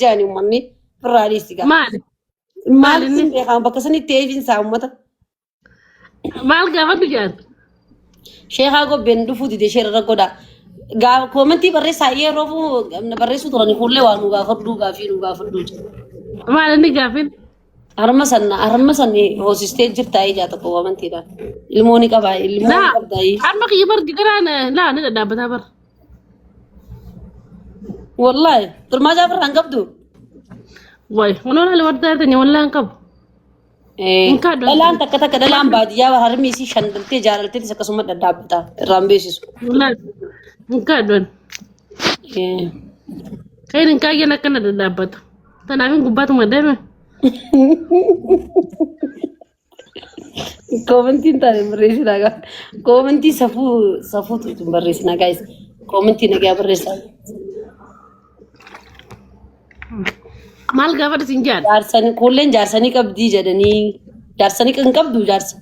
جاني ومني فراليستيكا مال سنبي خام بكسني تيجين سامتا مال قافت جان شيخا قو بندو فودي دي شير رقودا قا كومنتي بري سايه روفو بري سوتراني كله وانو غافردو غافينو غافردو مال اني قافين أرمسني هو سيستيج جرتاي جاتا كومنتي دا الموني كباي الموني لا كبداي أرمك يبر دقران لا نقدر دابتها بر والله ترى ما جابر هنقبدو واي ونونا اللي وردارتني ولا انقب دلان تكا تكا دلان باديا وهرميسي شندلتي جارلتي سكسوما دابتا رامبيسيس لا انكادون كاين انكاجي انا كنا دابتا تنامين قبات مدامه كومنتي تاني بريسنا كومنتي سفو بريسنا جايز كومنتي نجا بريسنا مال قافت سنجان جارسني كلن جارسني كبدي جدني جارسني كنكبدو جارس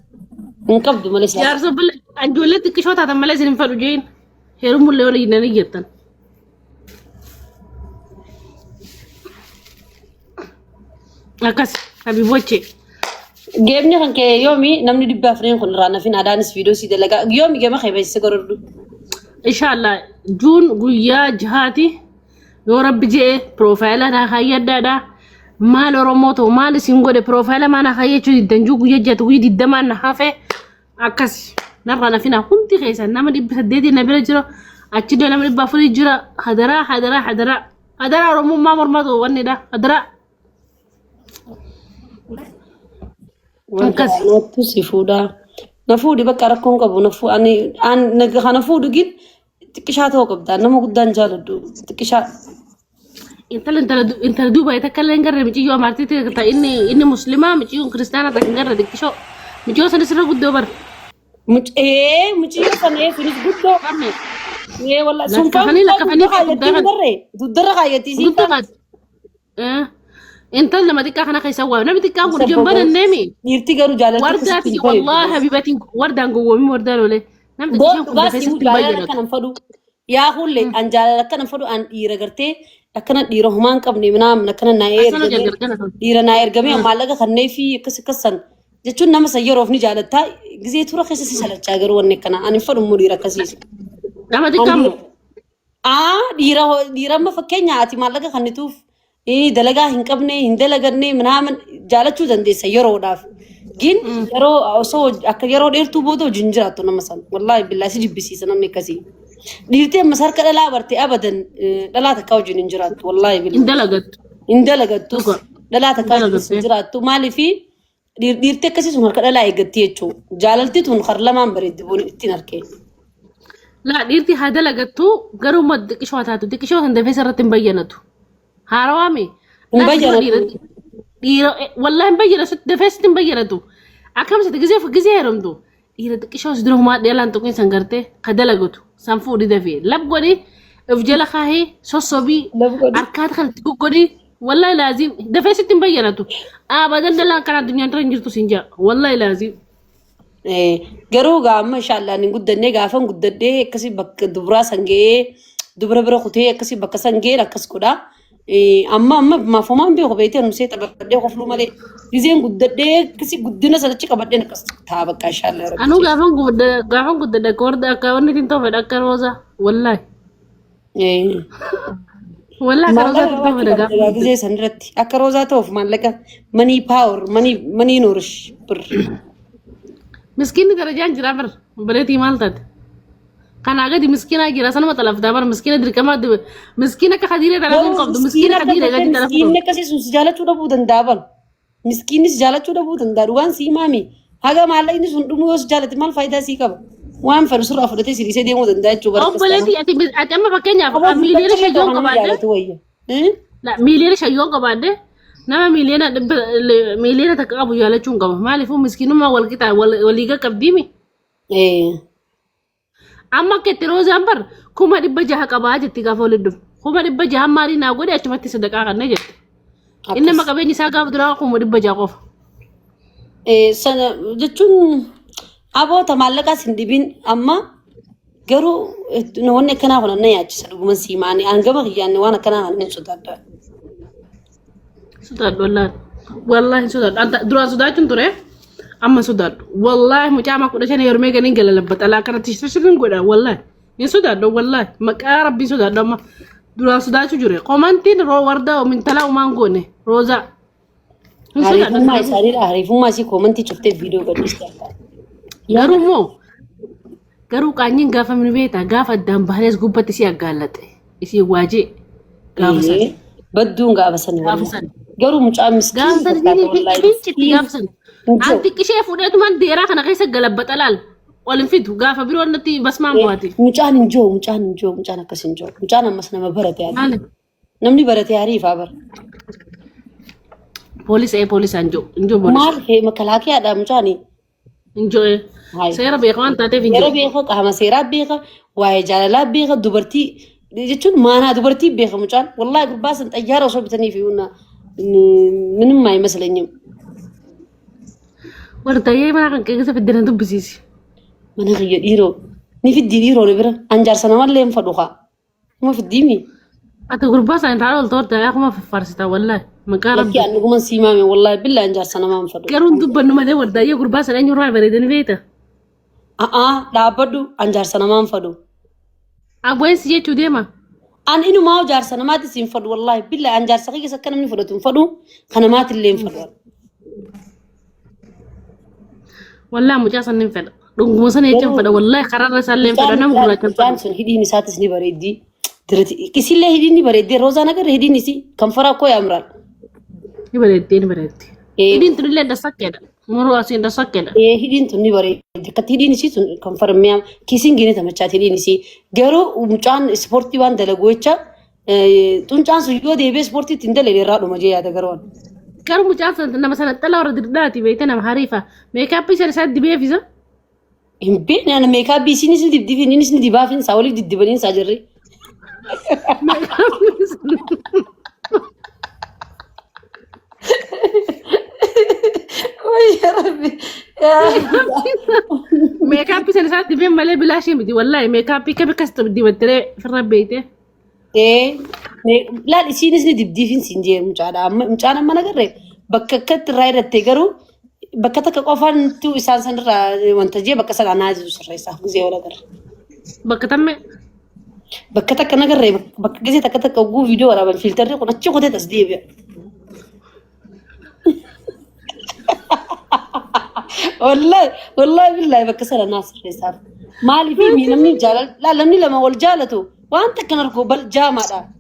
كنكبدو ماليش جارس بل انجولت كشوت هذا ماليش نفرجين هيرم اللي ولا ينني جتن اكاس حبيب وجهي جيبني كان كي يومي نمني دبا فرين كن رانا فين ادانس فيديو سي دلغا يومي جما خيبه سيغردو ان شاء الله جون غيا جهاتي يا رب جي بروفايل انا خيدا مال روموتو مال سينغو بروفايل ما انا خيچو دنجو غيا جات ويدي دمان نحافه اكاس نرانا فينا كنت خيسا نما دي بسديدي نبل جرو اچدو نما دي بافري جرا حدرا رومو ما مرمدو وني دا حدرا وكاس نوتو سيفودا نفودي بقى ركون كبو نفو اني ان نغ نفودو جيت تكشاتو قبدا نمو قدان جالدو تكشا انت دوبا يتكلم نقرب مجي يوم عرفتي تا اني مسلمه مجي كريستيانه تنقرب دكشو مجي سنه سنه قدو بر مج ايه مجي سنه فينيس قدو ايه والله سنفا كفني تدرى غايتي سي انت لما تكا خنا خيسوا نبي تكا هو جنبنا النمي يرتقروا جالتي ورداتي والله حبيبتي وردان قومي وردان ولا نبي تشوف كان فدو يا خولي ان جالك كان فدو ان يرغرتي لكن ديرو همان قبني منام لكن ناير ديرا ناير غمي مالغا خني في كسكسن جچون نما سيروفني جالتا غزي تورو خيسس سلچاغر وني كنا ان فدو مدير كسيس نما ديكام ديرا ما فكينيا اتي مالغا خنيتوف دلغا هنقبني هندلغني منامن جالچو دندي سيرو داف جين يرو سو اك يرو ديرتو بودو جنجراتو نمسن والله بالله سجي بسيسن امني كسي ديرتي مسار كدلا برتي ابدا دلا تكاو جنجرات والله بالله اندلغت دلا تكاو جنجرات مالي في ديرتي كسي سمر كدلا يغتيچو جاللتي تون خرلمان بريد بون تنركي لا ديرتي هذا لغتو غرو مد كشواتاتو دكشو هند فسرتن بينتو هاروامي مبينتو والله مبينه ست فاست مبينتو اكم ست غزي هرمدو يرا دكشوس درو ما ديلان تو كين سانغرتي خدلغتو سانفو دي دفي لبغودي افجلا خاهي سوسوبي اركات خل تكودي والله لازم دفاست مبينتو بدل دلان كان الدنيا ترنجرتو سينجا والله لازم غروغا ما شاء الله نغدني غافن غددي كسي بك دبرا سانغي دبرا برا خوتي كسي بك سانغي ركس كودا اما ما فمان بيو بيتي نسيت بدي خفلو مالي يزين غددي كسي غدنا سلچ كبدن كس تا بك شاء الله انو غافن غدد كوردا كاوني تنتو فدكر روزا والله والله كروزا تبغى غزي سنرتي اكروزا توف مالك مني باور مني نورش بر مسكين درجان جرابر بريتي مالتد كان اغدي مسكينه جرا سنه مطلف دابر مسكينه در كما مسكينه كخديره دلغون قبض مسكينه خديره غدي دلغون مسكينه كسي سجالچو دبودن دابل مسكين سجالچو دبودن داروان سي مامي هاغا مالي ني سندمو سجالت مال فايده سي كب وان فرسر افدتي سي سي ديمو دنداچو بركس او بلدي اتي ما فكنيا مليون شيون قباده لا مليون شيون قباده نما مليون تكابو يالچون قبا مالي فو مسكينو ما ولكتا وليغا قبديمي amma ketiro zambar kuma dibba jaha qaba jetti gafolidum kuma dibba jaha mari na gode achumatti sadaqa kanne jetti inna maqabeni saga abdura kuma dibba jaha qof sana jechun abo tamallaka sindibin amma garu no wonne kana hono ne yachi sadu man simani an gama khiyanne wana kana hanin sudada Sudah wallahi sudah. Anta dua sudah cunture. Amma sudah. Wallahi mucama aku dah cina yorme gani gala lebat ala karena tisfasirin gue dah wallahi. Ini sudah do wallahi. Maka Rabbi sudah do ma. Dua sudah cujure. Komantin ro warda o mintala o mango ne. Roza. Harifumma si komanti cufte video gadis Garuu qaanyiin gaafa min beeta gaafa addaan bahalees gubbatti si aggaalate isii waajee gaafa sani badduun gaafa sani garuu mucaa miskiin gaafa sani gaafa sani anti qishee fuudheetumaan deeraa kana keessa galabbaxa laal walin fidu gaafa biroo natti basmaan bu'aati mucaan akkas hin jiru mucaan ammas nama barate yaadde namni barate hariifaa bara poolisaan injoo maal makalaakiyaadha mucaani injoo seera beeka waan taateef injoo seera beeka qaama seeraa beeka waa'ee jaalalaa beeka dubartii jechuun maanaa dubartii beeka mucaan wallaahi gurbaasan xayyaara osoo bitanii fi ምንም አይመስለኝም wartaayee mana kan keessa fiddana dubbisiisi mana kiyya dhiiroo ni fiddii dhiiroo bira anjaarsa namallee hin fadhu kaa nama fiddiimi ati gurbaasan irraa ol toortaa akkuma farsita wallaahi maqaa rabbi anni guman siimaame wallaahi billa anjaarsa namaa hin fadhu garuun dubbannu malee wartaayee gurbaasan eenyurraa bareedani beeta dhaabbadhu anjaarsa namaa hin fadhu abboyeensi jechuu deema an inumaa jaarsa namaatis hin fadhu wallaahi billa anjaarsa kiyya akka namni fudhatu hin fadhu kanamaatillee hin fadhu والله مجاسن نفعل رغم سنة يجنفع والله قرار رسالة نفعل أنا مقولة جانسون هدي نساتس نبردي درت كيسي الله هدي نبردي روزانا كر هدي نسي كم فرق كوي أمرال نبردي هدي نتولي لها دسك كده مرو أسين دسك كده هدي نتولي نبردي كت هدي نسي كم فرق ميام كيسين جيني تمشات هدي نسي جرو ومجان سبورتي وان دلقويتشا تون سويو ديبي سبورتي تندل اللي رادو مجيء هذا جروان كارو مجاسن إنما مثلا تلا ورد دلاتي بيتنا محاريفة ميكاب بيصير ساد دبيه فيزا بين أنا ميكاب بيسي نسني دب دبي نسني دبافين ساولي دب دبنين ساجري يا ربي ميكاب بيصير ساد دبيه ماله بلا شيء بدي والله ميكاب بيك بكست بدي بتري في الرب بيته لا الشيء نسني دب دبين سنجير مجانا ما نقرر بككت رايرة تجارو بكتك قفان تو إنسان سنرا وانتجيه بكسر عناز وسريسة زي ولا قر بكتم بكتك أنا قرر بكجزي تكتك أوجو فيديو ولا بالفلتر يكون أشيء كده تصديق والله بالله بكسر الناس سريسة مالي في مين لمني جالل لا لمني لما أول جالته وأنت كنركو بل جامعة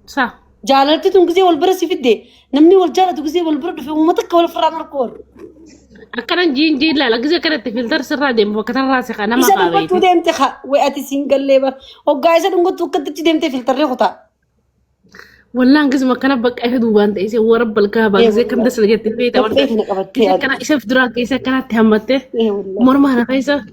صح جاللتي تنقزي والبرس في الدي نمني والجالة تنقزي والبرد في ومتك ولا فران الكور أكرن جين لا لقزي كانت فلتر سر ديم وكتر راسك أنا ما قابيت قابيت إذا ديمت خا وقتي سينجل ليبا وجايزة نقول توكت ديمت فلتر ريخوتا والله انقز ما كان بك أهد وانت إيش هو رب الكهبة زي كم دس لقيت البيت أورد إيش كان إيش في دراك إيش كانت تهمته مرمى أنا فايزة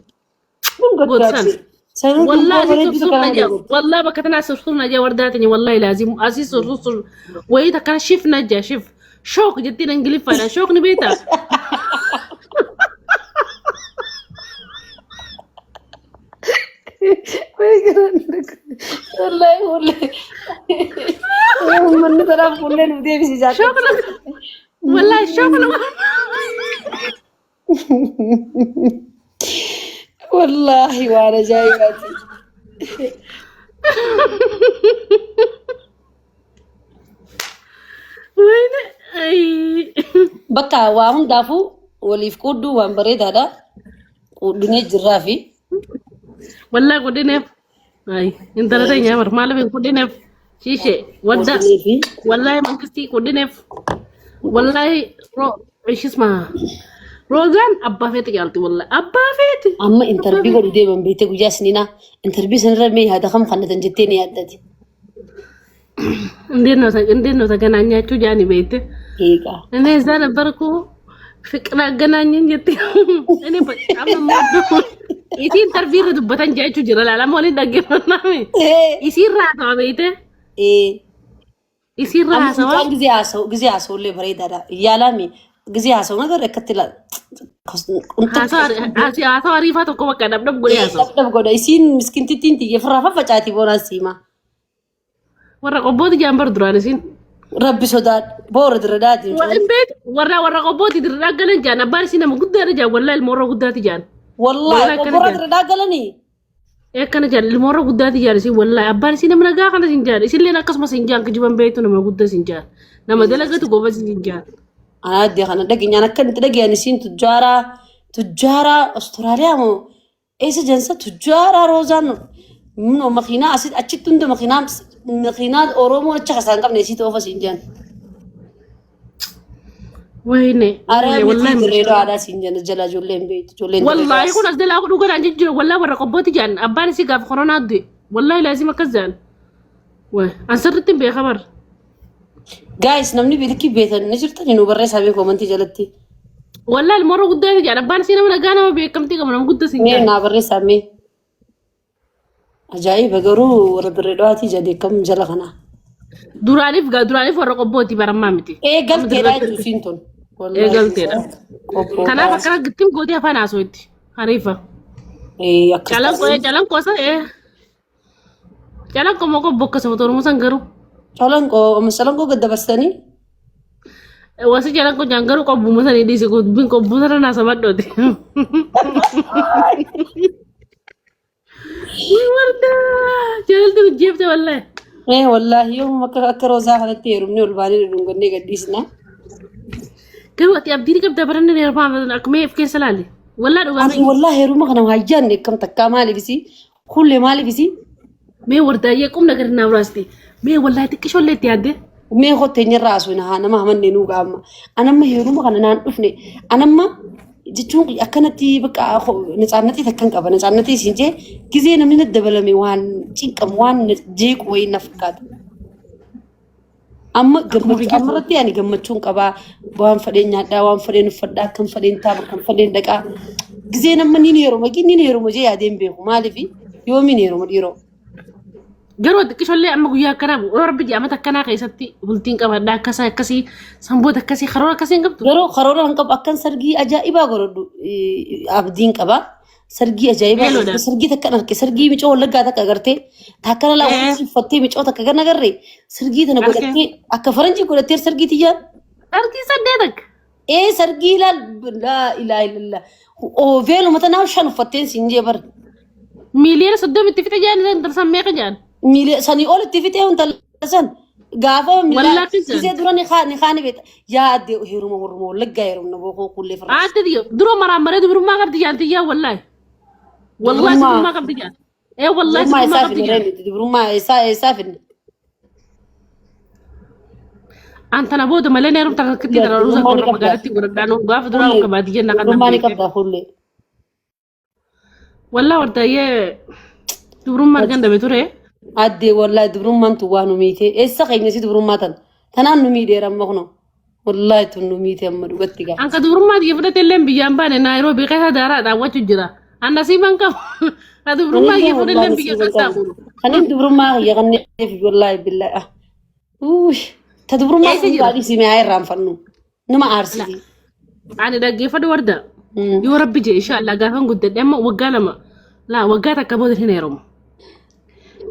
والله سرسور نجا والله بكتنا سرسور نجا ورداتني والله لازم أسيس سرسور وإذا كان شيف نجا شيف شوك جدين انقلب فانا شوك نبيتا والله من طرف كلنا بدي بس جات شوك والله شوك والله وانا جايباتي وين اي بكا وهم دافو واللي يفقدوا وهم بريد هذا ودنيا جرافي والله قدنف اي انت لا تنيا مر ما لبين قدنف شيشه ودا والله ما كستي قدنف والله ايش اسمها روزان أبا فيتك يالتي والله أبا فيتي أما انتربي قولي دي من بيتك وجا سنينا انتربي سنرمي هذا خم خانة جتيني يادتي عندنا تجنانيا شو جاني بيته هيكا أنا زال بركو فكرة جنانيا جتي أنا أما ما يصير تربي ردبتان جاي شو جرا لا مولي دقيق نامي يصير راسه بيته يصير راسه جزي عسو اللي بريد هذا يالامي جزي عسو نقدر كتلا عسو عريفة تقوم كذا بدب قولي يسين مسكين تنتي يفرح فجأتي بونا سيما ورا قبض جنبر درانسين ربي سودان بورد ردات وإن بيت ورا قبوتي درقلن جان أبار سينما قد رجع والله المرة قدات جان والله بورد ردات قالني إيه كان جان المرة قدات جان سي والله أبار سينما نجا كنا سنجان إيش اللي ناقص ما سنجان كجبان بيتنا ما قد سنجان نما دلقة قبة سنجان أنا أدي خنا دقيني أنا كنت دقي أنا سين تجارة أستراليا مو إيش جنسة تجارة روزان منو مخينا أسيد أشيد تندو مخينات أورومو أشخاص عندهم نسيت أوفا سنجان ويني والله مريدو على سنجان جلا جولين بيت جولين والله يكون أصدق أقول أقول عن جد والله ورا قبوتي جان أبان سي قاف خرونا دي والله لازم أكزان واه أنصرتم بخبر جايز نمني بيدكي بيت نجرت إنه بريس هبي كومنتي جلتي والله المرة قدامي جان أبان سينا من أجانا ما بيكمتي كمان قد سنجان مين نابريس همي أجايب أجرو ورد الريدواتي جدي كم جلخنا دورانيف ورا قبوتي برمامتي إيه قلت رايت وسينتون إيه قلت لا كنا فكرة قلتم قودي أفانا أسويتي حريفة إيه jalan kuasa jalan ko mo ko bokka sa motor mo sanggaru jalan ko masalang ko ganda bastani wasi jalan ko janggaru ko bumusan di si ko bin ko busara na sa baddo di warda jalan tu jeb te wallahi wallahi yom makka akroza hada terumni ulbani dungone gadisna كانوا وقت أبديني كم تبرني نرفع أكمل في كيس لالي والله أنا والله روما كنا هايجان كم تكا مالي بسي كل مالي بسي مي وردا يكم نقدر نورستي مي والله تكش ولا تيادي مي هو تاني راس وينها أنا ما هم ننوع أما أنا ما هي روما كنا نعرفني أنا ما جتون أكنتي بقى نسألنتي تكن كابا نسألنتي سينجي كذي من الدبلة ميوان تين كم وان جيك وين نفكات أما قمت أمرتي يعني قمت شون كبا وان فدين نادا وان فدين فدا كم فدين تاب كم فدين دكا جزينا من نيرو ما جين نيرو مجي عادين بيهم ما لفي يومي نيرو مديرو جرود كيش ولا أما قويا كرام ورب جي أما تكنا كيستي بولتين كبا دا كسا كسي سامبو كسي خرورا كسي نقبتو جرو خرورا هنقب أكن سرقي أجائبا قردو عبدين كبا سرقي أجائبا سرقي تكنا سرقي ميجو لقا تك أغرتي تكنا لا وحسي فتي ميجو تك أغرنا غري سرقي تنا قدتي أكا فرنجي قدتير سرقي تيجان أركي سديدك إيه سرقي لا إله إلا الله أو فيلو متناو شانو فتين سنجي بر مليون صدق متفيت جان درسان ميك جان مليون سني أول تفيت إيه أنت لسان قافة ملا إذا دراني خاني بيت يا أدي هيرومو لقى هيرومو نبوخو كل فرنسا عادي درو مرة درو ما قبض جان تيجا والله والله درو ما قبض جان إيه والله درو ما قبض جان درو ما يسافر أنت نبود ملين يروم تكتي ترى روزا كورا مقالتي وردانو قاف درو كبادي جان نقدر ما نقدر كله والله وردا يه درو ما كان دبتوره أدي والله درو ما نتوانو ميته إيه سخي نسيت درو ما تنان نميدي رمغنو والله تنو ميته أما دوقتي كا أنك درو ما يفرد تلهم بيجامبان نايروبي كه دارا دا وجه جرا أنا سيبان كم درو ما يفرد تلهم بيجامبان خلين درو ما يغني في والله بالله وش تدبر ما قاعد سمي هاي رام فنو نما أرسلي أنا دا جيفة وردا يو ربي جي إن شاء الله قافن قد دم وقالما لا وقاتا كبود هنا يروم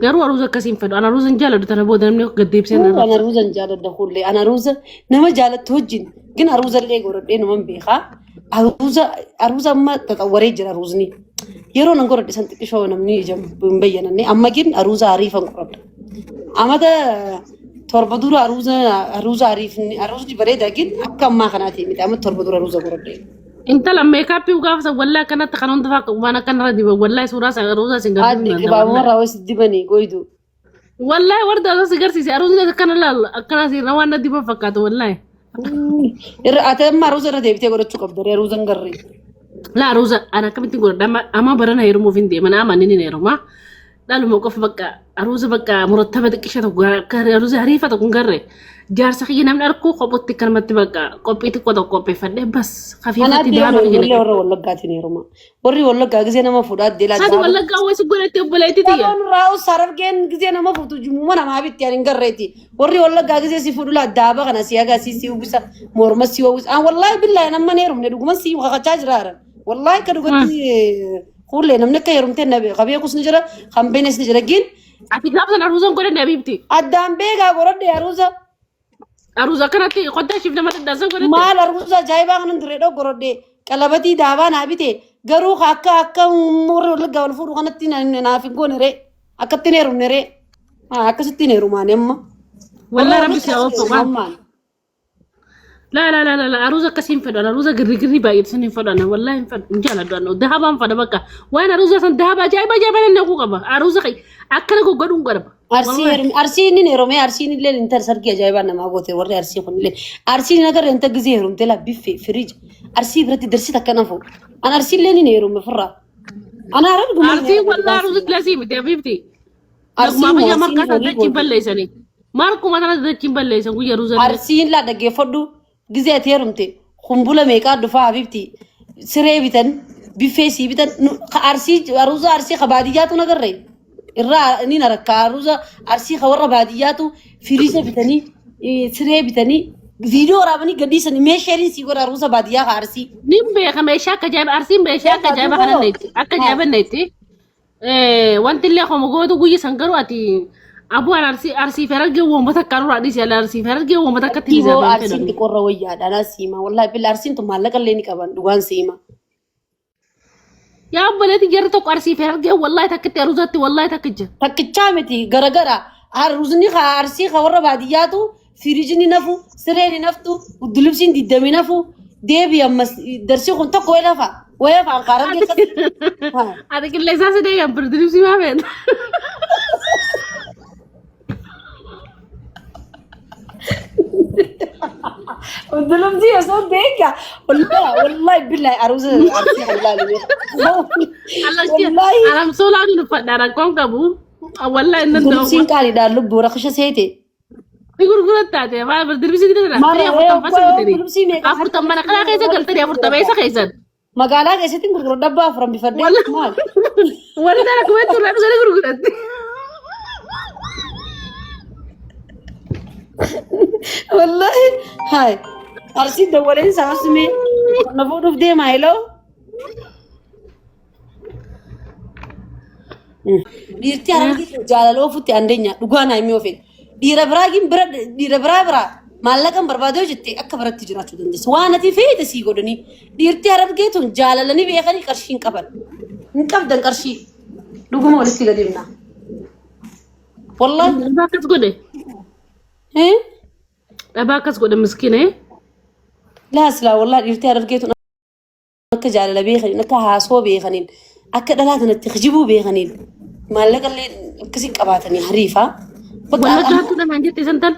قالوا روزا كاسين فدو أنا روزا نجالة دتنا بود نمني قد ديب سنة أنا روزا نجالة دخول لي أنا روزا نما جالة توجين جن روزا اللي يقول إنه من بيخا روزا ما تطوري جرا روزني يرون نقول دي سنتك شو نمني جم مبينني أما جن روزا عارفة نقول أما ده تربدور أروز عارفني أروز دي بريدة لكن أكم ما خناتي متى تربدور أروز أقول أنت لما يكابي وقاف ولا كانت تخنون دفاق وانا كان ردي والله سورة أروزا سنجر عادي كبار مرة ويس دبني قويدو والله ورده أروز سجر سيسي أروز كان لا كان سير نوانا دي بفكات والله أتى ما أروز ردي بتيجي قرأت شو قبضري أروز نقري لا أروز أنا كم تقول دام أما برنا يرمو فيندي من أما نيني نيرما lalu mau kau fakka aruza bakka murattaba dekisha to kare aruza harifa to kungare jar sakhi namna arko qopotti kan matti bakka qopiti ko to qoppe fadde bas khafifati da ba gele wala wala gati ni roma warri wala ga gize na mafuda de la sadi wala ga wasu golete bolete ti ya raw sarab gen gize na mafutu jumu na ma bitti yani ngarreti warri wala ga gize si fudula daba kana siyaga si ubisa morma si ubis an wallahi billahi namma nerum ne duguma si kha chajrara wallahi ka dugati قولي نمنك يروم تنبي قبيه كوس نجرا خم بينس نجرا جين أتيجي أبغى نروزون كله نبي بتي أدام بيجا قرد يا روزا أروزا كرتي قد شفنا ما تدرسوا كرتي maal arbuusa ajaa'ibaa kanan duree dhoggorode qalabatii daabaa naa bite garuu akka umurri wallaggaa wal fuudhu kanatti naaf hin goone ree akkatti neerumne ree akkasitti neerumaan amma والله ربي سيوفقك لا لا لا لا لا أروزا كسين فدان أروزا قري بايد سنين فدان والله فد إن شاء الله دانو ذهبا فدا بكا وين أروزا سن ذهبا جايبا أنا نقول قبا أروزا خي أكله قدون قربا arsii ni neerome arsii ni leen intar sarki ajaa'ibaa namaa goote warri arsii kun illee arsii nagar inta gizee heerumte la biffe firij arsii biratti darsi takka nafu an arsii illee ni neerume firra ana arab gumma أرسي والله أروزا كلاسي بدي بيبتي ما بيجي مركز هذا كيبل سني ماركو مثلا كيبل ليسن ويا أروزا arsiin la dhaggeeffadhu gizee ati heerumte kumbula meeqaa dhufaa habibti siree bitan biffee sii bitan arsii aruuza arsii kabaadiyyaatu nagarre irraa ni narakka aruuza arsii kawarra baadiyyaatu firiisa bitanii siree bitanii viidiyoo waraabanii gadhiisanii meeshaaleen sii godha aruuza baadiyyaa ka arsii نيم خميشة كجايب أرسين بيشة كجايب أنا نيت أكجايب نيتي وانت اللي خو مقود وقوي سنكرو أتي أبو أرسي فرق جو متكرر رئيس على أرسي فرق جو متكتي tiiboo زمان arsiin xiqqoorra wayyaadha anaa siima wallahi billa arsiin tun maallaqa illee ni qaban dhugaan siima يا أبو الذي جرتك أرسي فرق جو والله تكتي أروزاتي والله تكجة takkichaa miti garagara aruuzni ka arsii ka warra baadiyyaatu firiijni nafu sireeni naftu uddulubsiin diddami nafu deebi ammas darsii kun tokko wayee fa anqaaran keessatti هذا كله إحساس ده يا بردلوسي ما بين uddulubsii osoo beeka wallahi billahi aruuza arsii halaalime wallahi أنا مسؤول عن الفدان أكون كابو والله إن uddulubsiin qaaliidhaan lubbuu rakkisha seete يقول قلت تاتي ما بردلوسي كده لا Mara, يا فرتم بس بدري uddulubsii meeqa أفرتم من أكلا كيسة قلت يا فرتم بيسا كيسة magaalaa keessatti gurguru dhabbaa afuran bifadhee Wallahi. maal ولا ده أنا كمان تقول أنا يقول قلت wallahi hai arsii dawwaleen saasumee na fuudhuuf deema heloo dhiirti harargee jaalaloo futti andeenya dhugaa naa himee ofeen dhiira biraa maallaqan barbaadee jette akka biratti jiraachuu dandeessa waan ati feete sii godhanii dhiirti harargee tun jaalalanii beekanii qarshii hin qaban hin qabdan qarshii dhuguma walitti gadi himna wallahi باكس قده باكس قده مسكينة laa silaa wallahi dhiirti harargee tun akka jaalala beekaniin akka haasoo beekaniin akka dhalaatanatti kijibuu beekaniin maallaqallee akkasii qabaatanii hariifaa ولا جاتو ده من جت سنتل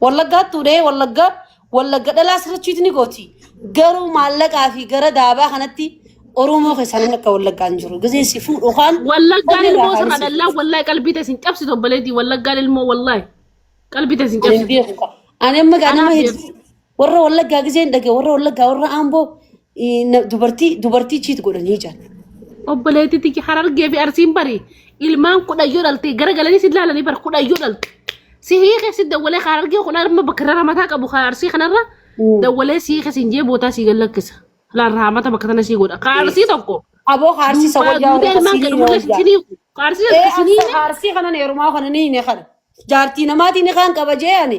wallaggaattuudhee wallagga dhalaa sirrachiitu ni gooti garuu maallaqaa fi gara daabaa kanatti oromoo keessaan akka wallaggaan jiru gizee si fuudhu kaan ولا قال الموسم هذا لا والله قلبي تسين جبسي بلدي ولا قال المو والله قلبي تسين ani hin جبسي beeku ka ani amma gaanama Anaaf hedduu warra wallaggaa gizeen dhage warra wallaggaa warra aamboo dubartii chiit godhanii jiran obboleetti tiki harargee fi arsiin bari ilmaan kudhayyoo dhalte gara galanii si ilaalanii bar kudhayyoo dhalte si hiike si dawwalee harargee kun arma bakka irra mataa qabu arsii kanarra dawwalee si hiike siin jee bootaa si gallakkisa laarraa mata bakka tana si godha arsii tokko aboo haarsii isa wayyaa warra ilmaan kasiinii gadi wayyaa mul'isanii arsii akkasii Haarsii kana heerumaa kana ni hine kana. Jaartii namaatiin kan qaba jeeni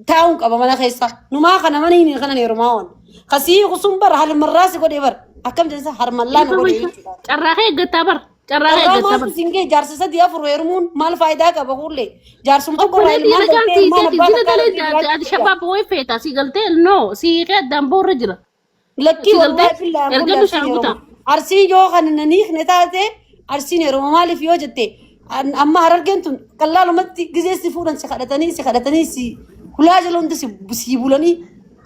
taa'uun qaba mana keessa. Numaa kana mana hine kana heerumaa waan. Kasii kusum bar harmarraasi godhee bar. Akkam jensa harmallaan godhee jechuudha. carraaqee eeggataa bar carraaqee Irraa eeggataa bar maal singee jaarsa sadii afur heerumuun maal faayidaa qaba kullee. Jaarsum tokko irraa obboleetti ilmaan ragaan galtee ilmaan abbaa siitee takkaa dina dalee ati shabaab way feeta si galtee no si hiikee addaan boorra jira Lakkii si galtee wallahi fillaan erga kullee bishaan guutaa arsii yoo kan naniif ne taate arsiin heeruma maaliif yoo jette amma harargeen tun qallaalumatti gizee si fuudhan si kadhatanii si hulaa jala hunda si bulanii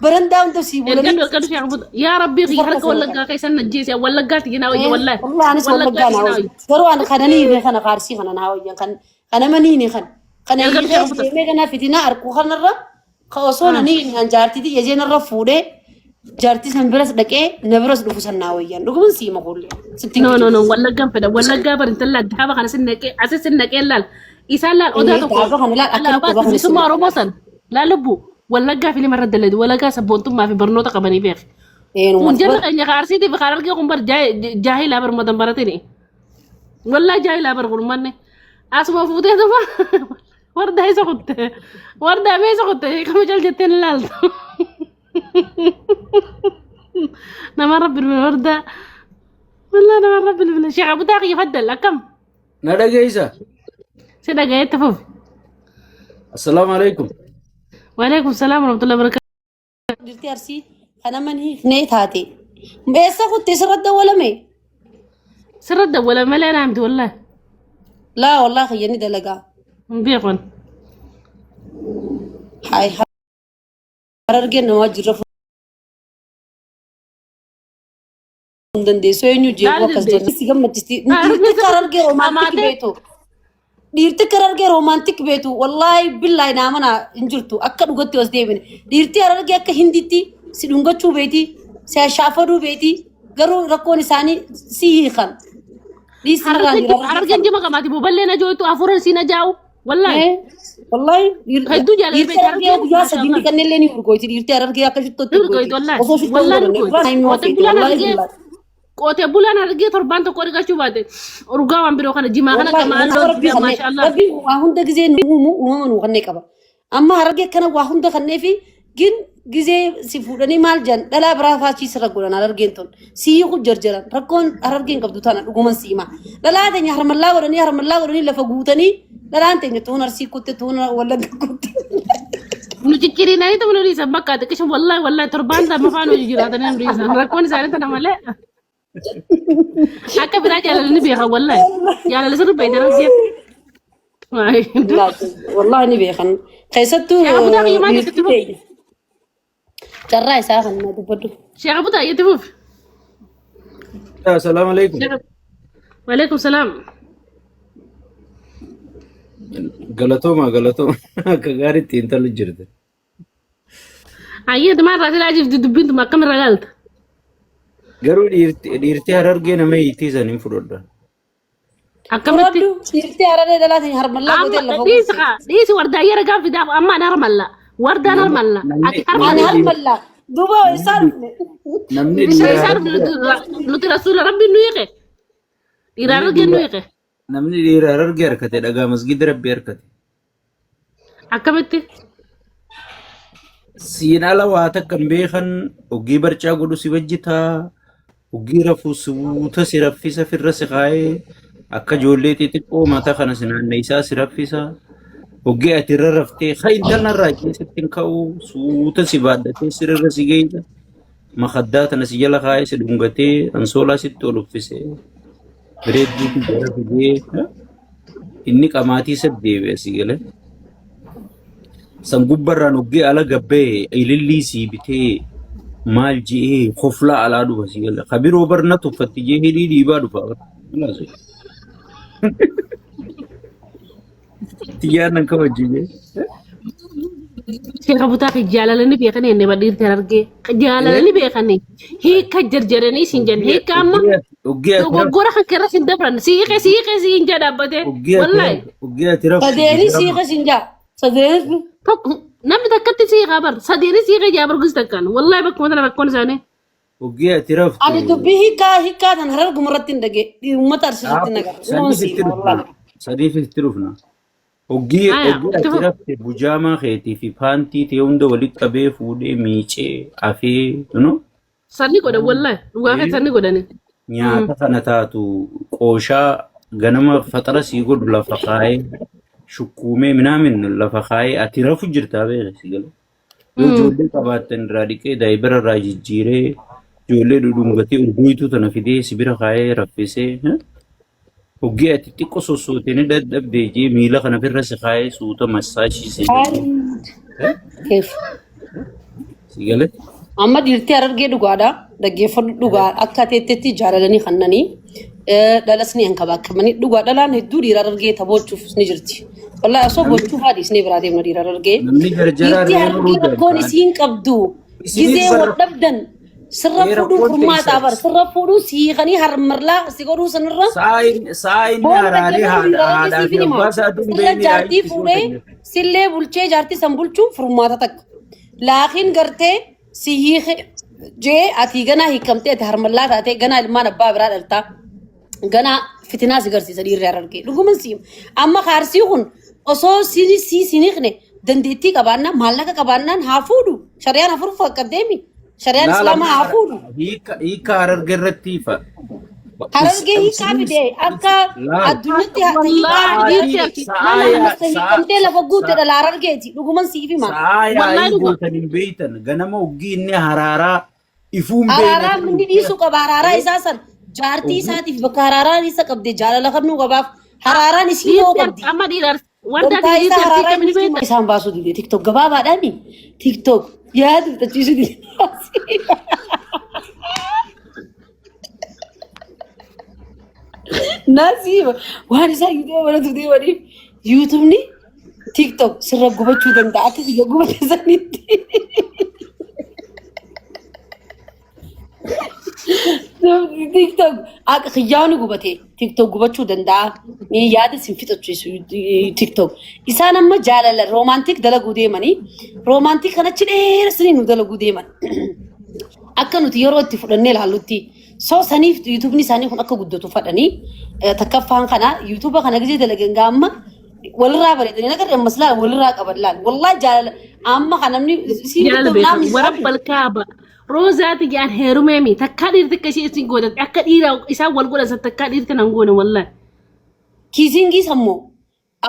barandaa hunda si bulanii erga bishaan guutaa yaa rabbii harka wallaggaa keessan najjeese wallaggaatti ginaa wayya wallahi والله أنا سوى لقانا هاوي قالوا أنا خدني خنا قارسي خنا نهاوي خنا منيني خنا يجي ميجنا في دينا أركو خنا الرا خاصونا نيجي عن جارتي دي يجينا الرفودة جارتي سنبرس دكة نبرس دفوسنا نهاوي نقول نسي ما قول ستين no no no wallaggaan fedha wallaggaa bar intala dhaaba kana sinnaqee asi sinnaqee laal isaan laal odaa tokko dhaaba kana laal akka tokko bakka bilisummaa oromoo san laal lubbu wallaggaa filima irra daladu wallaggaa sabboontummaa fi barnoota qabanii beek kun jala keenya kaarsiitiif kaarargee kun bar jaahilaa bar madan baratini wallaa jaahilaa bar kun manne asuma fuutee tufa وردة هي سقط وردة ما سقط كم جل جتين اللالت نما رب الوردة والله نما رب الوردة شيخ أبو داقي يفضل كم Nada geisa. سيدا قايت تفوف Assalamu alaikum. وعليكم السلام ورحمة الله وبركاته dirti arsi kana man hiiknee taate beessa kutte sirradda walame سرد ولا ملا نعمت والله laa wallah khiyyani dalagaa بيقون hay harargee namaa jirra dandeessoo eenyu jeequu akkas jedhu si gammachiisti dhiirti karargee roomaantik beetu dhiirti karargee roomaantik beetu wallaahi billaahi naamana hin jirtu akka dhugatti os deebine dhiirti harargee akka hinditti si dhungachuu beeti si ashaafaduu beeti garuu rakkoon isaanii si hiikan حركة جمع كماتي ببلنا جويتو أفورن سينا جاو والله wallahi هيدو جالس dhiirti harargee guyyaa sadii ni kanneen ni urgoyti dhiirti harargee akka shittotti urgoyti wallahi قوتي بولان هرجع تربان تقولي كشو بعد رجع وان بيروح أنا جماعة أنا كمان ما شاء الله ربي واحد جزء وما نوخني كبا أما هرجع كنا واحد خنّي في جن جزء سيفودني مال جن لا برا فاشي سرقونا هرجع تون سيو جرجران ركون هرجع كبدو ثانا ركومن سيما لا تاني هرم الله ورني لفقوتني لا تاني تون أرسي كنت تون ولا كنت نجكري نايت ولا ريسا بكات كش والله تربان ده ما فانو يجي هذا نام ريسا ركون سالت أنا ملأ أكا براجع للني بيها والله يعني لسه ربي درجة لا والله نبي خن خيستو يا أبو داقي ما تكتبه كراي ساخن ما تبدو شيخ أبو داقي تفوف Assalamu alaikum. وعليكم السلام Galatoma. Kagari tinta lu jirte. عيد ما راسي لاجف دبنت ما كم رجالت Garuu dhiirti harargee nama hiitiisan hin fudhodha. أكملت dhiirti hararee dalaati harmallaa godee lafa ديس وردا يرجع في داب أما نرملا وردا نرملا ani harmallaa duuba isaan Namni صار نتي رسول ربي نويقه إيران نويقه dhiira harargee harkate dhagaa masgida rabbi harkate. أكملت Siin ala waa takka hin beekan oggii barcaa godhu si wajjitaa oggii rafuu suuta si raffisa firra si kaayee akka ijoollee xixiqqoo mataa kana si naanneessaa si raffisa oggii ati irra raftee kan intalarraa keessatti hin ka'u suuta si baadhatee sirrirra si geessa makaddaa tana si jala kaayee si dhungatee ansoolaa sitti ol uffisee bireeddiitti jala fidee inni qamaatii isa deebi'e si galee. Sangubbarraan oggee ala gabbee ilillii sii bitee maal je'ee koflaa alaa dhufa si gala. Kabiroo barna tuffatti jee hidhii dhiibaa dhufa. Tiyyaan nan kabajjee. شيخ أبو تاقي جالالني بيخني إني بدير ترجع جالالني بيخني هي كجرجرني سنجن هي كأما وقورا خنكرة سندبرن سيخة سنجن أبده والله Oggee ati rafu. sadeeni siiqa sinjaa sadeeni نمت تكتي سيخة بر صديني سيخة جابر قصدكان والله بك مثلا بكون زاني Oggee ati raftu. ani dubbii hiikaa tan harar gumarratti hin dhage uummata arsisitti nagaa Sadiif itti dhufna. Oggee ati rafte bujaamaa keetii fi paantii ta'e hunda walitti qabee fuudhee miicee afee سني كده والله واحد سني كده ني nyaata kana taatu qooshaa ganama fatara sii godhu lafa kaayee shukkuumee minaamin lafa kaayee ati rafu jirtaa beeka si gala. Yoo ijoollee qabaattan irraa dhiqee daa'ibara irraa jijjiiree ijoollee dhudhungatee urgoyituu tana fidee sibira kaayee raffisee oggee ati xiqqoo sossootee ni dadhabdee jee miila kana firra si kaayee suuta massaashiisee si gala. amma dhiirti harargee dhugaadha dhaggeeffadhu dhugaa akka teettetti jaalalanii kannanii dhalasni hankabaakkamanii dhugaa dhalaan hedduu dhiira harargee taphachuuf ni jirti wallahi osoo gochuu haadhiisnee biraa deemna dhiira harargee Namni garjaraa dhiirti harargee rakkoon isiin qabdu gizee wal dhabdan sirra fuudhuu furmaataa bar sirra fuudhuu siikanii harmarlaa si godhuu sanirra Saayin haraaree haadhaa fi abbaa isaa sirra jaartii fuudhee sillee bulchee jaartii san bulchuun furmaata takka laakiin gartee si hiike jee ati ganaa hiikamtee ati harmallaa taatee ganaa ilmaan abbaa biraa dhaltaa ganaa fitinaa si garsiisa dhiirri harargee dhuguman siima amma kaarsii kun osoo siniqne dandeettii qabaannaan maallaqa qabaannaan haa fuudhu shari'aan afur fakkaddeemi shari'aan islaamaa haa fuudhu. Hiika Harargee irratti ifa. Harargee hiikaa fide akka addunyaatti hiikamtee lafa guutte dhala Harargeeti dhuguman siif hima. Saayyaa gootan hin beeytan ganama oggii inni haraaraa ifuun beeyna. Haraaraa inni dhiisuu qaba haraaraa isaa san jaartii isaatiif bakka haraaraan isa qabde jaalala kannuu qabaaf haraaraan isii yoo qabdi. Amma dhiirar wanta Wanta isa dhiirar haraaraan tiktok isii isaan baasuu dide tiktok gabaabaadhaani tiktok yaadu tachiisu dide. Nasiba waan isaa yuutuuba mana turtee waliif yuutuubni tiktok sirra gubachuu danda'a akka biyya gubate sanitti. TikTok akka xiyyaawni gubate TikTok gubachuu danda'a. Yaada sin fixachiisu TikTok. Isaan amma jaalala roomaantik dalaguu deemanii roomaantik kanachi dheersanii nu dalaguu deeman. Akka nuti yeroo itti fudhannee ilaallutti soo saniif yuutuubni isaanii kun akka guddatu fadhanii takkaffaan kana yuutuuba kana gisee dalagan gaamma walirraa bareedanii nagar ammas laal walirraa qaban laal wallaahi jaalala amma kan namni jaalala beekan warabbal kaaba roozaati jaan heerumeemi takkaa dhiirti akka ishee isin godhate akka dhiira isaan wal godhan takkaa dhiirti nan goone wallahi. Kiisingii sammoo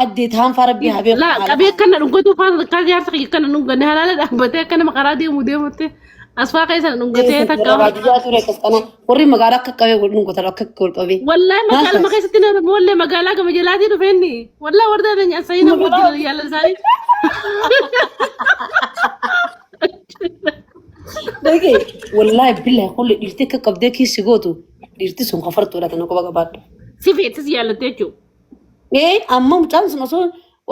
addee taan farabbii habee laa qabee akkana dhungatu faana takkaa jaarsa akkana dhunganne halaala dhaabbatee akkana maqaraa deemutte asfaa keessa dhungatee takkaa. Baadiyyaa ture akkana warri magaalaa akka qabee wal dhungatan akka wal qabee. Wallahi magaalaa keessatti nama wallee magaalaa gama jalaatii dhufeenni wallahi warda nyaa sayina guddina yaala isaanii. Dage wallahi billahi kulli dhirti akka qabdee kiisi gootu dhirti sun kafartuudha tan qoba qabaadhu. Si feetis yaalattee jechuudha. Amma mucaan sun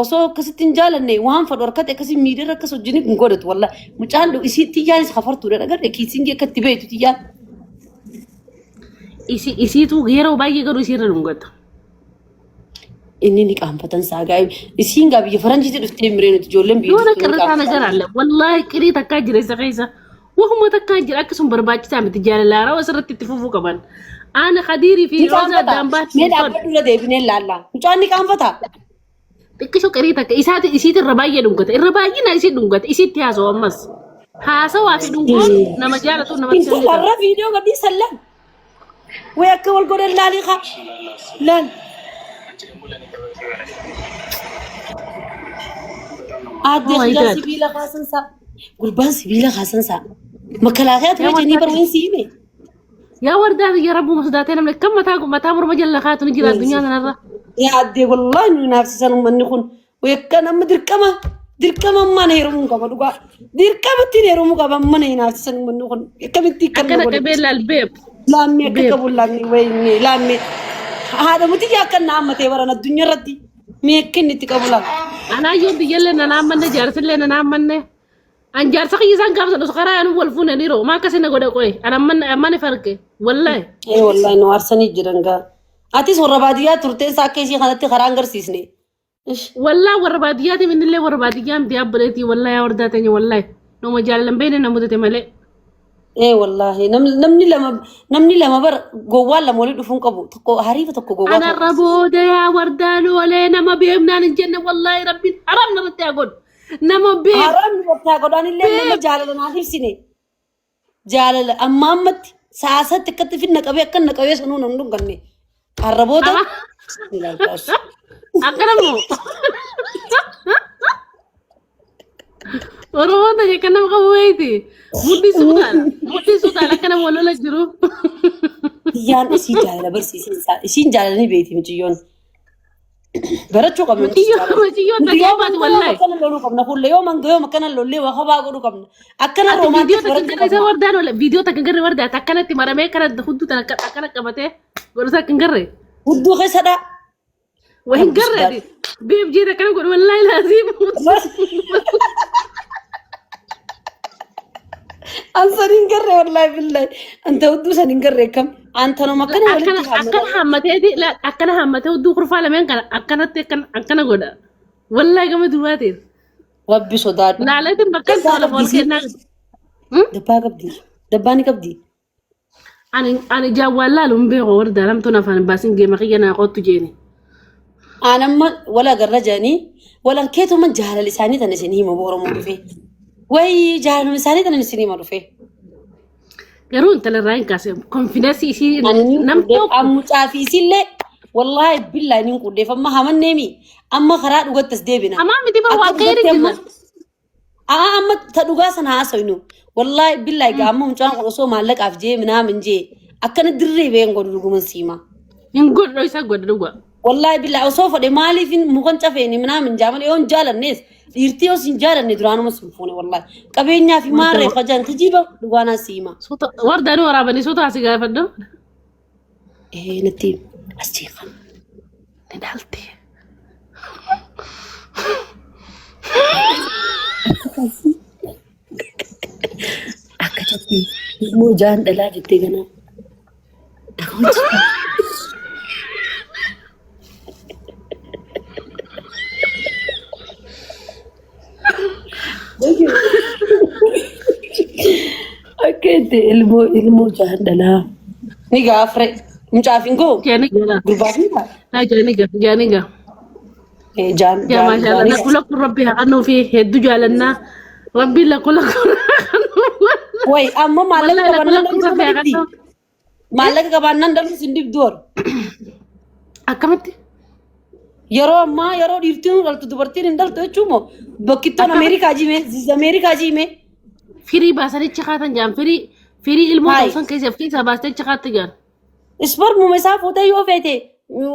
osoo akkasitti hin jaalanne waan fadhu harkatti akkasii miidhagina akkas hojjini hin godhatu wallahi mucaan isii tiyyaanis kafartuudha dhagarre kiisingii akka itti beektu tiyyaan. Isiitu yeroo baay'ee garuu isiirra dhungata. Inni ni qaanfatan saagaa isiin gaa biyya faranjiitti dhuftee mireenuti ijoolleen biyya. Yoo qirrisaa nagar alla wallahi qirii takkaa jireessa keessa wahuma takkaa jira akkasuma barbaachisaa miti jaalala raawwa asirratti itti fufuu qaban. Ana Khadiirii fi Rooza Daambaatti. Mee dhaabbadhu irra deebinee ilaalla. Mucaan ni qaanfata. Xiqqisho qirii takka isiitti irra baay'ee dhungata irra baay'ina isii dhungata isiitti haasa'u ammas. Haasawaa fi dhungoon nama jaalatu namatti Intu warra viidiyoo gadii sallan. Way akka wal godhan laalii haa. Laal. Addee sudaa sibiila kaasansaa. Gurbaan sibiila kaasansaa. Makalaakaa ture jennii barween siime. Yaa wardaa yaa rabbu masdaatee namni kam mataa morma jala kaatu ni jira addunyaa kanarra. Yaa addee wallahi nu naafsisan uummanni kun. Way akka nama dirqama mana heerumuu qaba dhugaa. Dirqamatti heerumuu qaba mana naafsisan uummanni kun. Akkamitti akkana qabee laal beeb. Laammee akka qabu laammee laammee. Haadha muti akka naammatee baran addunyaa irratti mee akka inni itti qabu laal. Anaayyoo biyyallee nanaamanne jaarsillee nanaamanne. An jaarsa kiyyisaan gaafsan osoo karaa yaanu wal fuune dhiiroo maa akkasii na godha qo'e an ammani farqe wallahi. Wallahi nu aarsanii jiran gaa. Atis warra baadiyyaa turteensa akka ishee kanatti karaa agarsiisne. Wallahi warra baadiyyaati minillee warra baadiyyaa miti abboleetii wallahi yaa wardaa teenya wallahi nama jaalalan beene na mudate malee. Wallahi namni lama bar gowwaan lama walii dhufuun qabu tokko hariifa tokko gowwaa. Anarra booda yaa wardaa loolee nama beeknaan hin jenne wallahi rabbiin haram narratti haa godhu. Nama beek. Haram narratti haa godhan illee nama jaalala naaf ibsine. Jaalala amma ammatti saasatti akkatti finna qabee akka na qabee sanuu namni dhunganne. Har'a booda. Akkana moo. Oromoon ta'e kan nama qabu wayiiti. Muddisuudhaan akka nama walola jiru. Biyyaan isii jaalala barsiisan isiin jaalalanii beekti miciyyoon. Barachuu qabna. Miciyyoon ta'ee baati wallahi. Akkana loluu qabna fuullee yoo manga yoo akkana lollee waa habaa godhuu qabna. Akkana roomaantii barachuu qabna. Wardaan wala viidiyoo takka garee wardaa akkanatti maramee kana hudduu tan akkana qabatee godhasa kan garee. Hudduu keessadha. Wahin garee beef jeeta kana godhu wallahi laazim. Ansarin garre wallahi billahi anta uddu sanin garre kam anta no makana akkana hammatee akkana hammatee uddu kurfaa lameen kana akkanatti akkana godha wallahi gama duwaatiin rabbi sodaadhu laalatiin bakka tola fool kennaa dabbaani qabdi ani jaawwallaa lumbe warda lamtu nafaan baasin geema kiyya naa qottu jeeni أنا ما ولا جرجاني ولا كيتو من جهل لساني تنسيني ما بورمو فيه وي جهل لساني تنسيني ما فيه garuu intala irraa hin kaase confidence isii أنا nam نقول tokko أم تعافي سيلة والله بالله نقول فما هم نيمي أما خراد وقت تسديبنا amaa miti bar waa أكبر khayri أما jira أما تدوغا سنها سوينو والله بالله قام مجان قصو مالك أفجي منا من جي أكن الدري بين قدر من سيما hin godhu isa godhu dhuga والله بالله أصوف ده مالي فين مكان تفيني منا من جامل يوم جال الناس يرتيو سنجال الندرانو مسفوني والله كبينيا في مارة خجان تجيبه دوانا سيما suuta wardaani waraabanii suuta asii gaafadhu إيه نتيم أستيقظ ni dhaalte أكتبني مو جان دلالة تيجنا أكيد ilmu جان دلالة نيجا أفرق مش عارفين جو jaani gala قرباني haa jaani ga إيه جان yaa جان maashaallah جاني lakku lakku rabbi haa qannuu fi hedduu jaalannaa rabbi lakku lakku وي أما مالك wallahi lakku كبرنا lakku ندرس rabbi haa بدي qannuu مالك كبرنا ندرس سنديب دور akkamitti yeroo ammaa yeroo dhiirtiin dhaltu dubartiin hin dhaltu jechuumoo bokkittoon Ameerikaa jime ziz Ameerikaa jime firii baasanichi kaatan jaan firii ilmoo Hai. ta'usan keessaa fi keessaa baastee kaatti jaan isbarmuma isaa fuutee yoo feete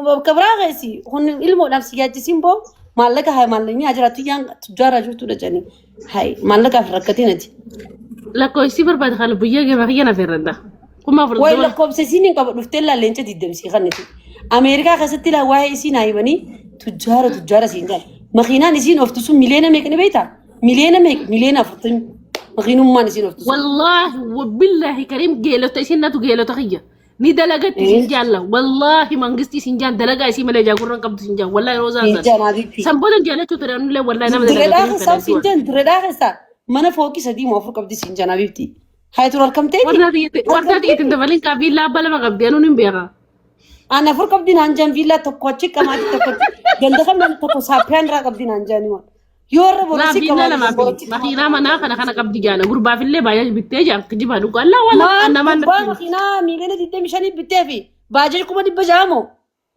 bakka biraa geessi kun ilmoodhaaf si yaachisiin boo maallaqa haa maallaqni haa jiraattu yaan tujjaarraa jirtudha jedhanii hai maallaqaaf rakkatiin ati lakkoofsi barbaade kan biyya gama kiyya na feerradda kuma way furdura lakkoobsa isiin hin qaba dhuftee laaleencha diddamsii kanniti Ameerikaa keessatti laa waa'ee isiin haa himanii tujjaara siin jala makiinaan isiin ooftu sun miliyoona meeqa ni beektaa miliyoona 40 makiinummaan isiin ooftu sun wallahi wabillahi karim geelota isin natu geelota kiyya ni dalagatti isin jaalla wallahi mangisti isin jaan dalagaa isii malee jaagurran qabdu isin jaan wallahi roozaa san Janaabitti. sanboota jaalachuu ture anullee wallahi nama Direedhaa dalagatti keessaa siinjan direedhaa keessaa mana fooqii sadii moo afur qabdi siin janaabitti. Haayituu harkamteeti. wartaa xiitin dabalin qaabii laabbaa lama qabdi anuun hin beekaa Aan afur qabdi naan jaan viillaa tokko achi qamaati tokko ganda kan namni tokko saaphiyaan irraa qabdi naan jaani waan. Yoo irra naa boorasi biilla lamaa fi makiinaa manaa kana qabdi jaana gurbaafillee baay'ee bittee jaan kijibaa dhugu allaa wala namaan Gubbaa makiinaa miiliyoona 25 bittee fi baajaj 600 moo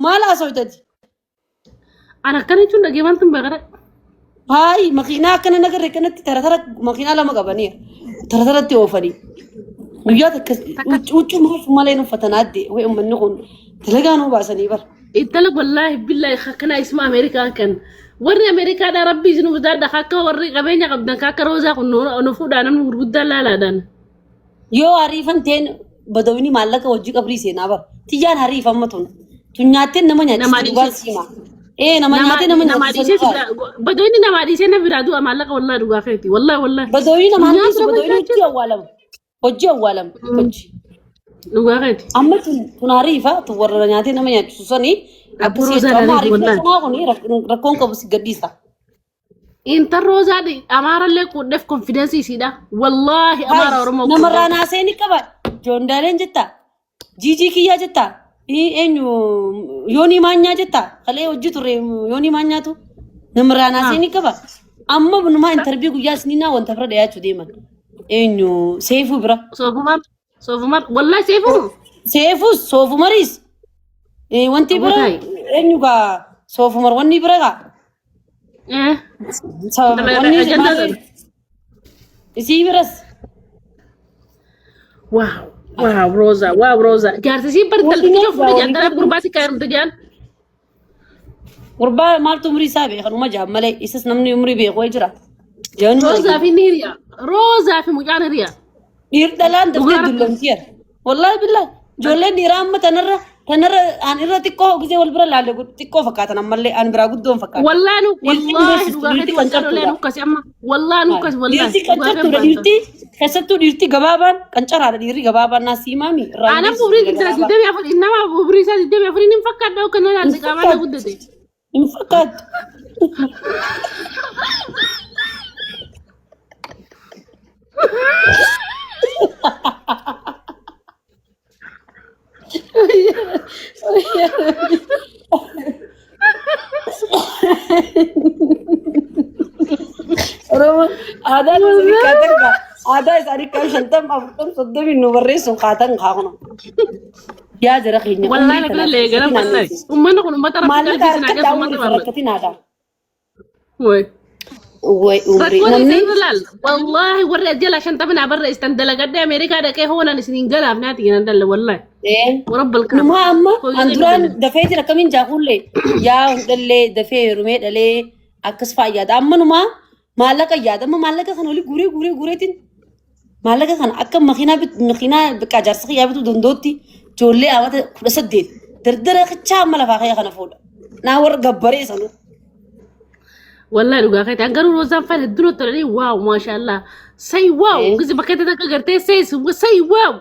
maal haasawitati? an akkana jechuun dhagee maaltu hin beekare Haayi makiinaa akkana nagarre kanatti taratara makiinaa lama qabaniira. Tarataratti oofanii. Guyyaa takkas huccuu maaf malee uffatan adde wayi uummanni kun dalagaa nuu baasanii bara. intala wallahi billahi akkana isma ameerikaa kan warri ameerikaadhaa rabbi isin udaadha akka warri qabeenya qabdan akka roozaa kun nu fuudhaan namni gurguddaan laalaadhaan Yoo hariifan ta'een badawni maallaqa hojii qabrii seenaa bara. Tiyyaan hariifamma tun. Tun nyaatteen nama Nama nyaachisa dhugaa dhiisee. siima. Nama nyaatee nama nyaachisa. badoonni namaa dhiisee na biraa du'a maallaqa wallahi dhugaa feeti wallahi Badawni nama Nyaata hanqisu badawni nama hojii awwaalama. Hojii awwaalama. Hojii. dhugaa feeti Amma tun hariifa tun warra nyaatee nama nyaachisu sanii Abboo akkasii Roozaa amma Daleet hariifa wallahi. sanaa kun rakkoon qabu si gadhiisa. inta roozaa amaarallee quudheef konfidensii isiidha wallahi amaara oromoo Namarraa naasee ni qaba. Joondaaleen jetta. Jiijii kiyyaa jetta. Eenyu yoonii maanyaa jetta. Kalee hojii turre yoonii maanyaatu. Namarraa naasee ni qaba. Amma bunumaa intarbii guyyaa isiniinaa wanta bira dhiyaachuu deeman. Eenyu seefuu bira. soofumar wallahi seefuu Seefuus soofumariis. Wanti bira Abotaay. eenyu gaa soofumar wanni bira gaa. Wanni isii biras. waaw roza jaarsisii bartalti yoo fuudhe jaantara gurbaasi kaayamte jaan Gurbaa maaltu umrii isaa beekan jaan malee isas namni umrii beeku wayi jira. rozaa fi ni hiriya rozaa fi mucaan hiriya Dhiirdalaan dafee dullomtiyer. Wallahi billah ijoolleen dhiiraa amma tanarra aan irra xiqqoo gisee wal bira laalle xiqqoo fakkaatan ammallee aan biraa guddoon fakkaatan. wallahi Dhiirti dhugaa dhiirti keetti qancartuudha. wallahi nukkasi amma wallahi nukkas Dhiirti wallahi qancartuudha dhiirti keessattuu dhiirti gabaabaan qancaraadha dhiirri gabaabaan naa siimaami. aanam ubrii diddamii afur nama ubrii isaa diddamii afurii ni fakkaadha kana laalte qaamaan guddate Hin fakkaatu. هذا اللي كاتنك هذا يسألك كم شنتم أفضل صدق إنه بريس وقاتن خاخنا يا جرخيني والله أنا كده اللي قرأ والله وما نقول ما ترى ما لك في أركض ناقص داون وما ترى فرقتين هذا وي وأمري ركولي نمني سيدلال والله والرجال عشان تبنى برا استندل قد أمريكا ده كي هو أنا نسنين قلب ناتي ندل والله إيه ورب الكعبة نما أما كويس أندران جدا. دفعتي ركمين جاكول لي يا دللي دفع رميت عليه أكس فاياد أما نما مالك ياد أما مالك خانوا لي غوري تين مالك خان أكم مخينا بكاجر سخي يابتو دندوتي جولي أوات كرسدين دردر خشام ملا فاخي خنا فولا ناور جبري سلو والله لو قاعد أنقروا روزان فات الدنيا طلعي واو ما شاء الله سي واو إيه. قصدي بكيت ده كقرتي سي واو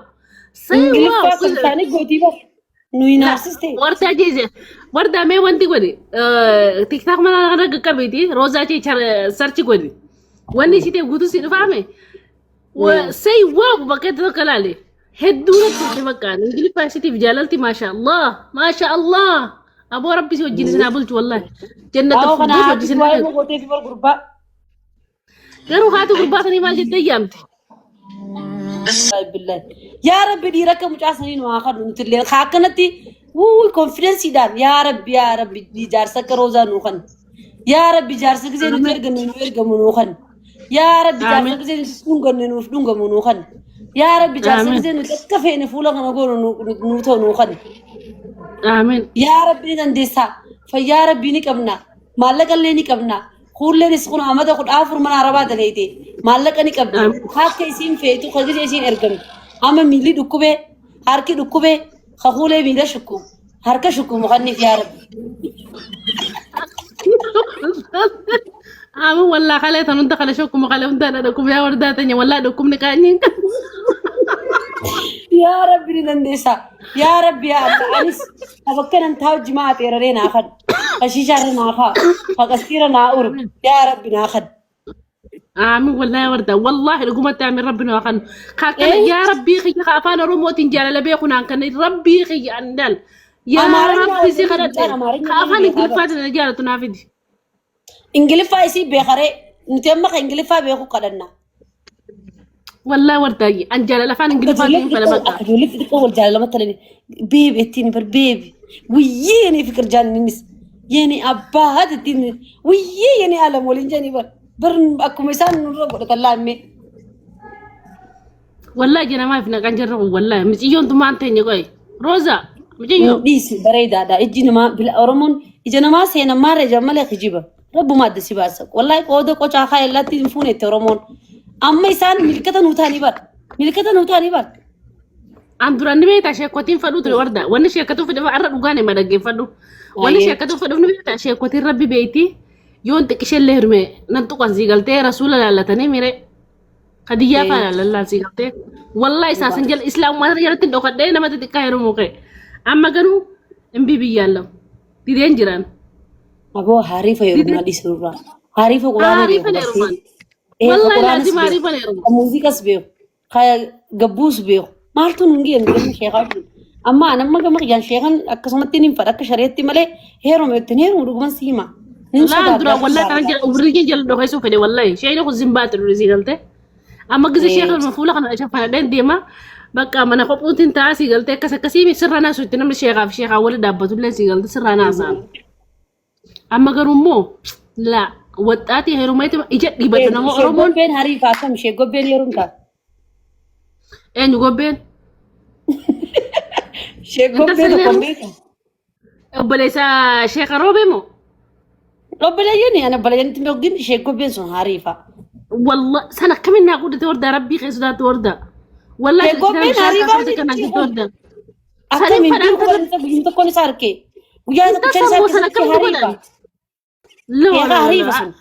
سي إنجليز واو فاكل ثاني قوتي بس نوي نارسستي ورتا جيجي ورتا مي وانتي قولي تيك تاك ما أنا كبيتي روزا تي سيرش قولي واني سيتي قدو سيدو فاهمي وسي واو بكيت ده كلالي هدونا تبدي مكان إنجليز فاسيتي في جلالتي ما شاء الله ما شاء الله أبو ربي سوى سنابلت والله جنة أو الفردوس خنا وجي شوي سنابلت قوتي في الغربة قالوا هاتوا قرباتني مال جد أيامتي والله بالله يا رب دي رقم مجاسنين واخر نتلي خاكنتي وو كونفيدنس دار يا رب دي جارسك روزا نوخن يا رب جارسك زي نترغن نويرغ منوخن يا رب جارسك زي نفدونغ نفدونغ منوخن يا رب جارسك زي نتكفي نفولا نقول نوتو نوخن آمين يا رب ندسا فيا رب نكبنا مالك اللي نكبنا كل رزقون أمد أخذ آفر من عربات ليتي مالك أني كبر هاك كيسين فيتو خذ كيسين إركم أما ميلي دكوبة هاركي دكوبة خخولة ميلا شكو هاركا شكو مغني يا رب آمين والله خليت أنا أنت خلي شوكم وخلي أنت أنا دكم يا ورداتني والله دكم نكانين يا رب ندسا يا رب يا أنس أفكر أن تاو جماعة تيرين آخر خشيشة ناخا فقصيرة ناور يا رب ناخد آمين والله يا وردة والله لقوم تعمل ربنا وخن خاكنا يا ربي خي خافانا رموت جال لبيكنا كان ربي خي عندل يا ربي سيخرت خافانا قلفات الرجال تنافدي إنجليفا يسي بخري نتيمك إنجليفا بيخو قدرنا والله وردة أنجل لفان قلفات فلا بقى أقول لك أول جال لما تلني بيبي اتيني بر بيبي وييني فكر جاني الناس يعني أبا هذا اتيني وييني ألم ولين جاني بر أكو مسان نربط الله أمي والله جنا ما فينا كان جرب والله مجيون تما أنتين يقول روزا مجيون ديس بريدا دا إجينا ما بالأرمون إجينا ما سينا ما رجع ملك جيبه ربو ما دسي باسك والله قودة قوش آخا إلا تنفون الترمون أما إسان ملكة نوتاني بار an duran ni beta sheekotiin fadhu ture warda wanni sheekatu fedhe arra dhugaane ma dhaggeeffadhu wanni sheekatu fedhu ni beta sheekotiin rabbi beeti yoon xiqqishelle hirme nan tuqan siigaltee rasuula laallatanii mire kadiyyaa faana lallaan siigaltee wallahi isaasan jala islaamummaa jalatti dhokadhee nama xixiqqaa hirmuu ka'e amma garuu imbii biyyaallam dideen jiran أبو حريفة يروما دي سرورا حريفة قرآن حريفة يروما والله لازم حريفة يروما موسيقى سبيو خايا قبوس بيو مالتو نونجي نجي شيخا أما أنا ما كمان يعني شيخا أكسمتني فرق شريتي ملء هيرو متنير ورغم سيما لا درا والله كان جل ورجين جل دو خيسو فدي والله شيء له زمبات الرزي قلته أما قصي الشيخ المفولة كان أشوف أنا ديما بقى ما نخبط أنت عاسي قلته كسي سر ناس وتنام الشيخ في شيخ ولا دابة ولا سي قلت سر ناس أما قرمو لا وتأتي هيروميت إجت يبتنا مو أرمون بين حريفة كم شيء قبين يرومتا إيه قبين شيء قبين قبين بليس شيخ روبيمو بلايني أنا بلايني تموجين شيء قبين سون حريفة والله سنة كم نقول توردا ربي خيسودا توردا والله قبين حريفة كنا توردا أكيد من دون كل بيجي تكون ساركي ويا إذا كنت ساركي حريفة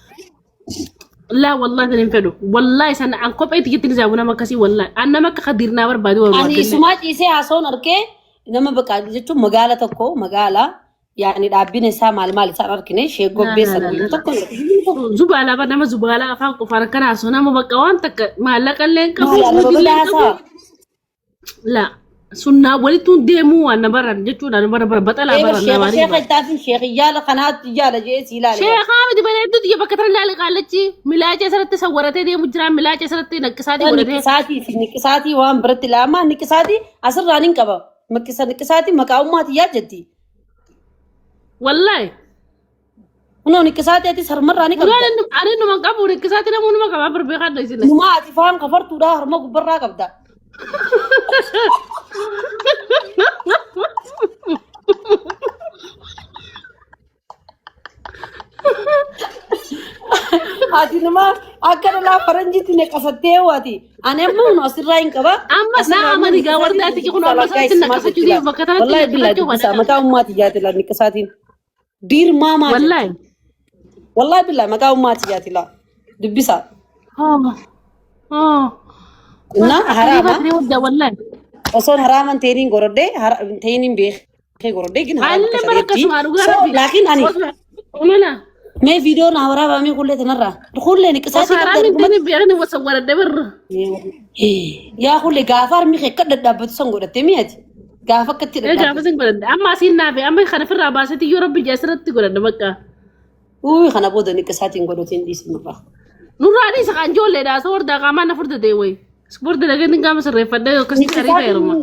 لا والله تنفدو والله سنة عن كوب أي تيجي تنزعونا مكسي والله أنا ما كخديرنا بربادو أنا سمعت إيسي عصون أركي إنما بقى جتو مقالة تكو مقالة يعني رابين إسا مال سار أركيني شيء قبي سر تكو زبالة بعد ما زبالة أخاك فاركنا عصونا ما بقى وان تك ما لك اللي لا لا sunnaa walitti deemuu waan baran jechuudha bara batala ايوه bara الشيخ namaa الشيخ التافين شيخ يالا قناه يالا جيسي لا sheekaa miti bareedduuti ija bakka tana laale qaalachi milaacha isarratti sawwaratee deemu jira milaacha isarratti naqqisaatii godhatee نكساتي في نكساتي وان برت لاما نكساتي اصل رانين قبا نكساتي مقاومات يا جدي wallaahi هنا نكساتي اتي سر مره راني قبا ani numa qabu naqqisaatii namu numa qabaa barbeeqaa dha isin ما اتفهم كفرت ودا هرمو برا قبدا هاتي نما اكل لا فرنجتي نكستي واتي انا ما نصير راين قبا amma naa amani gaa wardaati ki kun amma satti naqqisachuu deemu bakka tanatti والله بالله naqqisachuu متى اماتي جات لا نكساتين دير ماما wallaahi والله بالله متى اماتي جات لا دبسا እና ሐራማ wallaahi وصون حراما تينين غوردي تينين بيخ غوردي ግን alle barakasuma dhugaa لكن اني umana ما فيديو نهورا بامي كله تنرا كله نكساتي وصاراني بني بيعني وصور الدبر يا كله غافار مي كددابت سنغودت مياتي غافا كتي ايه جافزن قلد اما سينا في اما خنا في الراباسه يا رب جسرت قلد بقى وي خنا بودو نكساتي غودتين دي سنرا نوراني سكان جول دا صور دا قاما نفرد دي وي سبورت دا كن قام سر فدا كسي خريفه يرما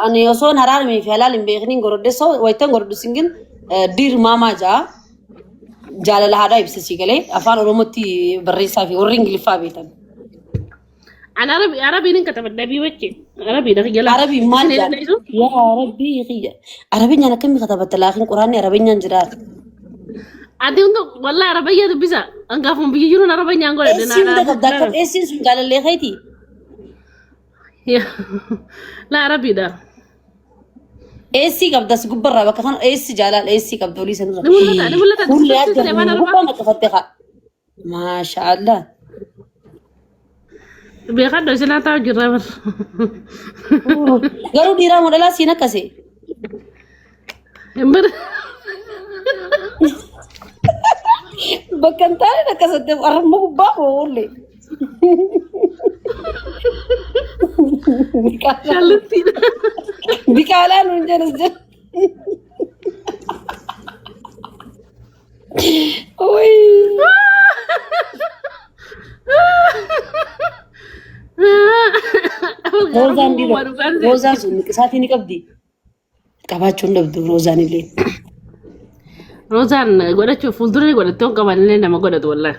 انا يوسون حرار مي فعلال بيخنين غورد سو ويتن غورد سينجن دير ماما جا جال لهذا يبسسي قالي افان رومتي بريسا في ورينج لفا بيتن انا عربي نين كتب النبي وجه عربي ده يلا عربي ما يا ربي خي عربي انا كم كتبت لكن قران عربي نجرا ادي والله عربيه بيزا انغافم بيجرون عربي نغول اسين ده دكت اسين قال لي خيتي لا عربي ده ايسي قبدس غبر بك كان ايسي جلال ايسي قبدولي سنه نقول كل يد ما شاء الله بيخدو سنا تاو جرامر غرو ديرا مودلا سينا كسي امبر بكنتاري نكسد ارمو بابو ولي شالتي بكالا نجنز وي روزان سن كساتي نقبدي قباچون دبدو روزان لي روزان غودچو فولدري غودتون قبان لنا ما غودت والله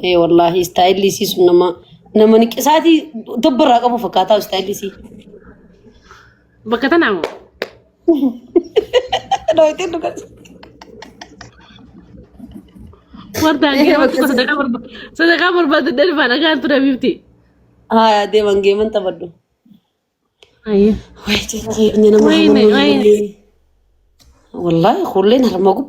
اي والله ستايل لي سي سنما نمني كساتي دبر رقم فكاتا ستايل لي سي بكتنا دويتين دكاس وردان صدقة برباد الدلفة أنا كانت ربيبتي ها دي وانجي من تبدو أيه وين والله خلينا هرمقوا